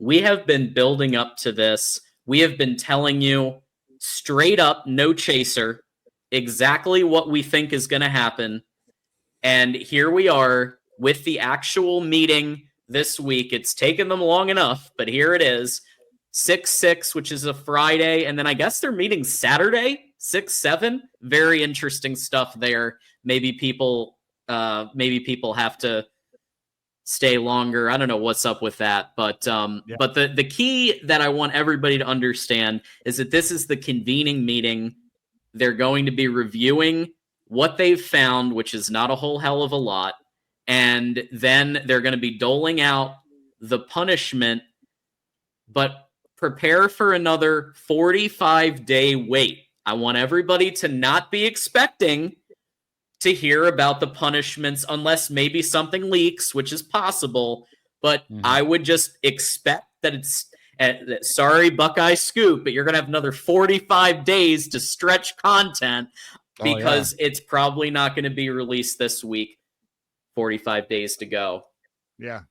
We have been building up to this. We have been telling you straight up, no chaser, exactly what we think is going to happen. And here we are with the actual meeting this week. It's taken them long enough, but here it is. 6-6, which is a Friday, and then I guess they're meeting Saturday, 6-7. Very interesting stuff there. Maybe people have to stay longer. I don't know what's up with that, but the key that I want everybody to understand is that this is the convening meeting. They're going to be reviewing what they've found, which is not a whole hell of a lot, and then they're going to be doling out the punishment, but prepare for another 45-day wait. I want everybody to not be expecting to hear about the punishments unless maybe something leaks, which is possible. But I would just expect that it's, sorry, Buckeye Scoop, but you're going to have another 45 days to stretch content because it's probably not going to be released this week. 45 days to go. Yeah.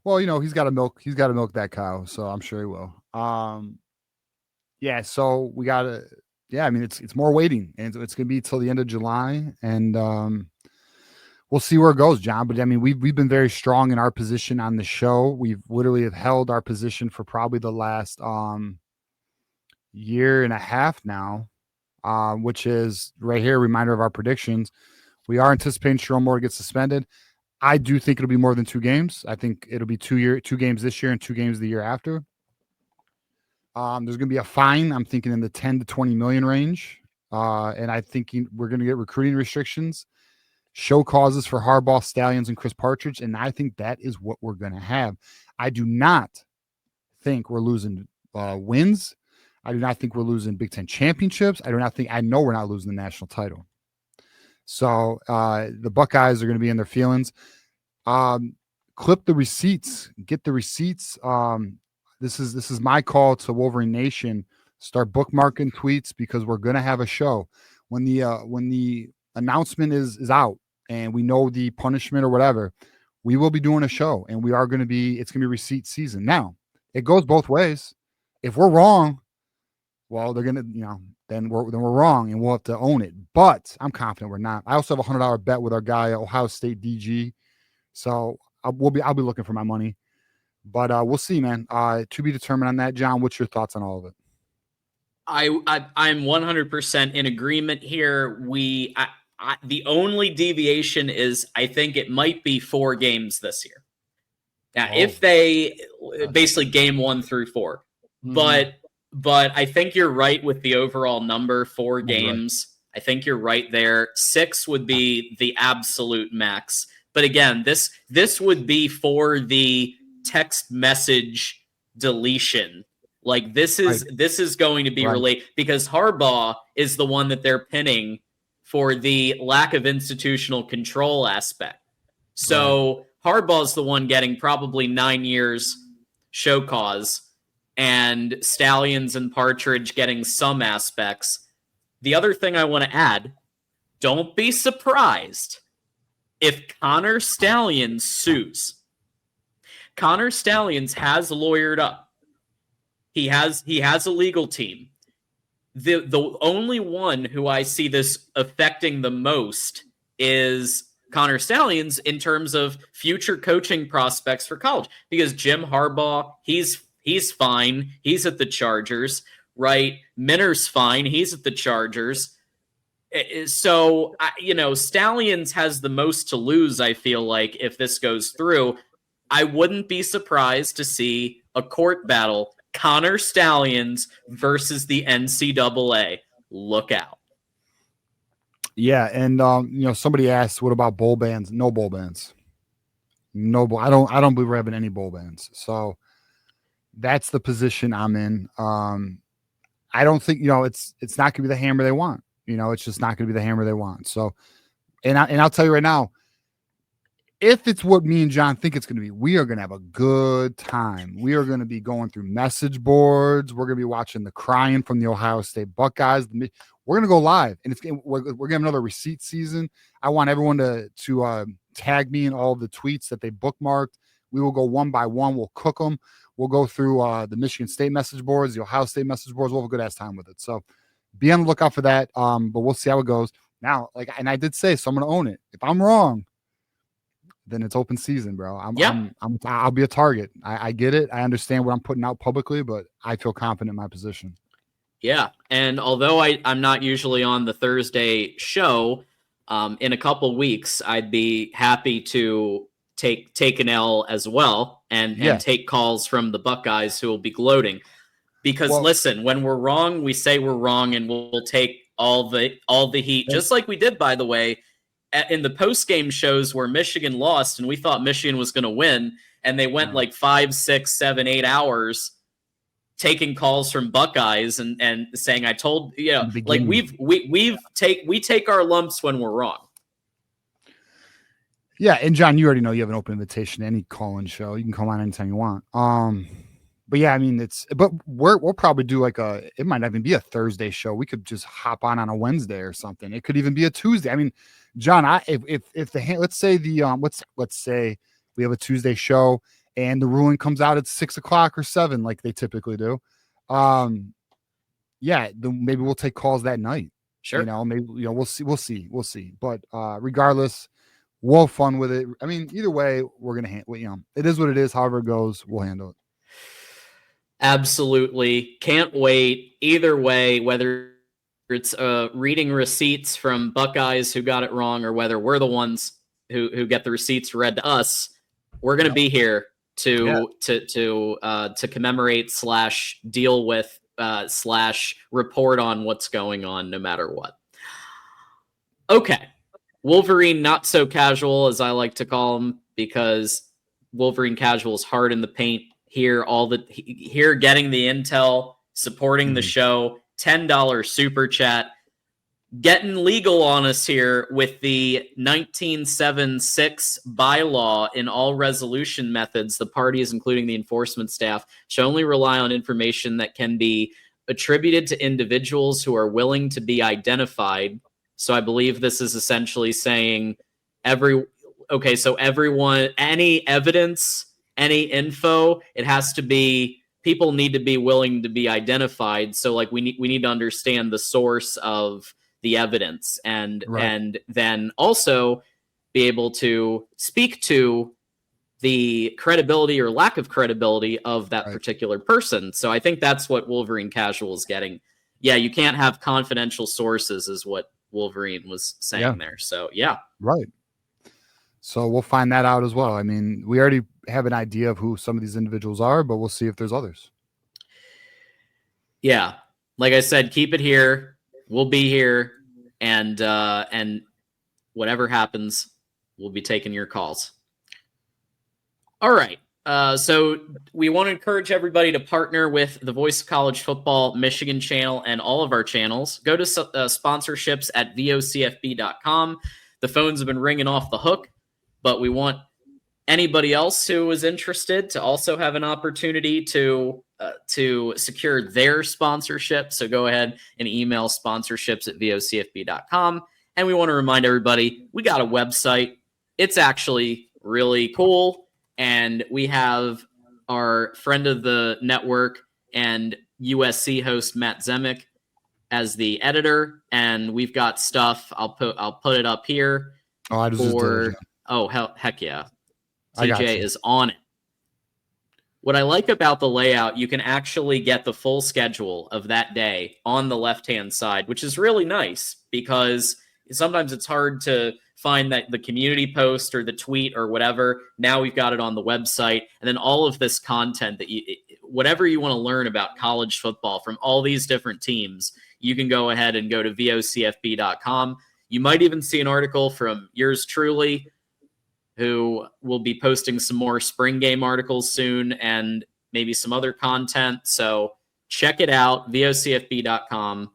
Well, he's got to milk that cow, so I'm sure he will. So we got to, it's more waiting, and it's going to be till the end of July, and we'll see where it goes, John. But we've been very strong in our position on the show. We've literally held our position for probably the last year and a half now, which is right here, a reminder of our predictions. We are anticipating Sharon Moore gets suspended. I do think it'll be more than 2 games. I think it'll be 2 games this year and 2 games the year after. There's going to be a fine. I'm thinking in the 10 to 20 million range. And I think we're going to get recruiting restrictions, show causes for Harbaugh, Stallions, and Chris Partridge. And I think that is what we're going to have. I do not think we're losing wins. I do not think we're losing Big Ten championships. I know we're not losing the national title. So the Buckeyes are going to be in their feelings. Clip the receipts, get the receipts. This is my call to Wolverine Nation. Start bookmarking tweets because we're going to have a show when the announcement is out and we know the punishment or whatever. We will be doing a show, and it's going to be receipt season. Now it goes both ways. If we're wrong, well, they're going to, then we're wrong, and we'll have to own it. But I'm confident we're not. I also have a $100 bet with our guy, Ohio State DG. So I'll be looking for my money. But we'll see, man. To be determined on that. John, what's your thoughts on all of it? I'm 100% in agreement here. The only deviation is I think it might be 4 games this year. Now, if they basically game 1 through 4, but I think you're right with the overall number, 4 games. Right. I think you're right there. 6 would be the absolute max. But again, this would be for the text message deletion. Like this is going to be related because Harbaugh is the one that they're pinning for the lack of institutional control aspect. So Harbaugh's the one getting probably 9 years show cause, and Stallions and Partridge getting some aspects. The other thing I want to add, don't be surprised if Connor Stallions sues. Connor Stallions has lawyered up. He has a legal team. The only one who I see this affecting the most is Connor Stallions in terms of future coaching prospects for college. Because Jim Harbaugh, he's fine. He's at the Chargers, right? Minner's fine. He's at the Chargers. So, Stallions has the most to lose, I feel like, if this goes through. I wouldn't be surprised to see a court battle, Connor Stallions versus the NCAA. Look out. Yeah, and somebody asked, what about bowl bans? No bowl bans. No bowl. I don't believe we're having any bowl bans. So that's the position I'm in. I don't think it's not going to be the hammer they want. It's just not going to be the hammer they want. So, and I'll tell you right now, if it's what me and John think it's going to be, we are going to have a good time. We are going to be going through message boards. We're going to be watching the crying from the Ohio State Buckeyes. We're going to go live, and we're going to have another receipt season. I want everyone to tag me in all of the tweets that they bookmarked. We will go one by one. We'll cook them. We'll go through the Michigan State message boards, the Ohio State message boards. We'll have a good ass time with it. So be on the lookout for that. But we'll see how it goes. Now, and I did say, so I'm going to own it. If I'm wrong, then it's open season, bro. I'll be a target. I get it. I understand what I'm putting out publicly, but I feel confident in my position. Yeah. And although I'm not usually on the Thursday show, in a couple weeks, I'd be happy to take an L as well and take calls from the Buckeyes who will be gloating. Because listen, when we're wrong, we say we're wrong, and we'll take all the heat, just like we did, by the way, in the post-game shows where Michigan lost and we thought Michigan was going to win, and they went like 5, 6, 7, 8 hours taking calls from Buckeyes and saying, I told, like we take our lumps when we're wrong. Yeah. And John, you already know you have an open invitation to any call-in show. You can call on anytime you want. But yeah, I mean, we'll probably do it might not even be a Thursday show. We could just hop on a Wednesday or something. It could even be a Tuesday. I mean, John, let's say let's say we have a Tuesday show and the ruling comes out at 6 o'clock or 7, like they typically do. Maybe we'll take calls that night. Sure. Maybe, we'll see. But regardless, we'll have fun with it. I mean, either way, we're going to handle, it is what it is. However it goes, we'll handle it. Absolutely. Can't wait. Either way, whether it's reading receipts from Buckeyes who got it wrong or whether we're the ones who get the receipts read to us, we're going to be here to commemorate / deal with / report on what's going on no matter what. Okay. Wolverine not so casual, as I like to call him, because Wolverine casual is hard in the paint. Here getting the intel, supporting the show, $10 super chat, getting legal on us here with the 1976 bylaw in all resolution methods. The parties, including the enforcement staff, should only rely on information that can be attributed to individuals who are willing to be identified. So I believe this is essentially saying everyone, any evidence, any info, it has to be, people need to be willing to be identified. So like we need to understand the source of the evidence and then also be able to speak to the credibility or lack of credibility of that particular person. So I think that's what Wolverine casual is getting. Yeah, you can't have confidential sources is what Wolverine was saying there. So yeah. Right. So we'll find that out as well. I mean, we already have an idea of who some of these individuals are, but we'll see if there's others. Yeah. Like I said, keep it here. We'll be here. And whatever happens, we'll be taking your calls. All right. So we want to encourage everybody to partner with the Voice of College Football Michigan channel and all of our channels. Go to sponsorships at vocfb.com. The phones have been ringing off the hook, but we want anybody else who is interested to also have an opportunity to secure their sponsorship. So go ahead and email sponsorships at vocfb.com. And we want to remind everybody, we got a website. It's actually really cool. And we have our friend of the network and USC host Matt Zemek as the editor, and we've got stuff. I'll put it up here. Heck yeah, TJ is on it. What I like about the layout, you can actually get the full schedule of that day on the left-hand side, which is really nice because sometimes it's hard to find that the community post or the tweet or whatever. Now we've got it on the website, and then all of this content that whatever you want to learn about college football from all these different teams, you can go ahead and go to vocfb.com. You might even see an article from yours truly, who will be posting some more spring game articles soon and maybe some other content. So check it out, vocfb.com.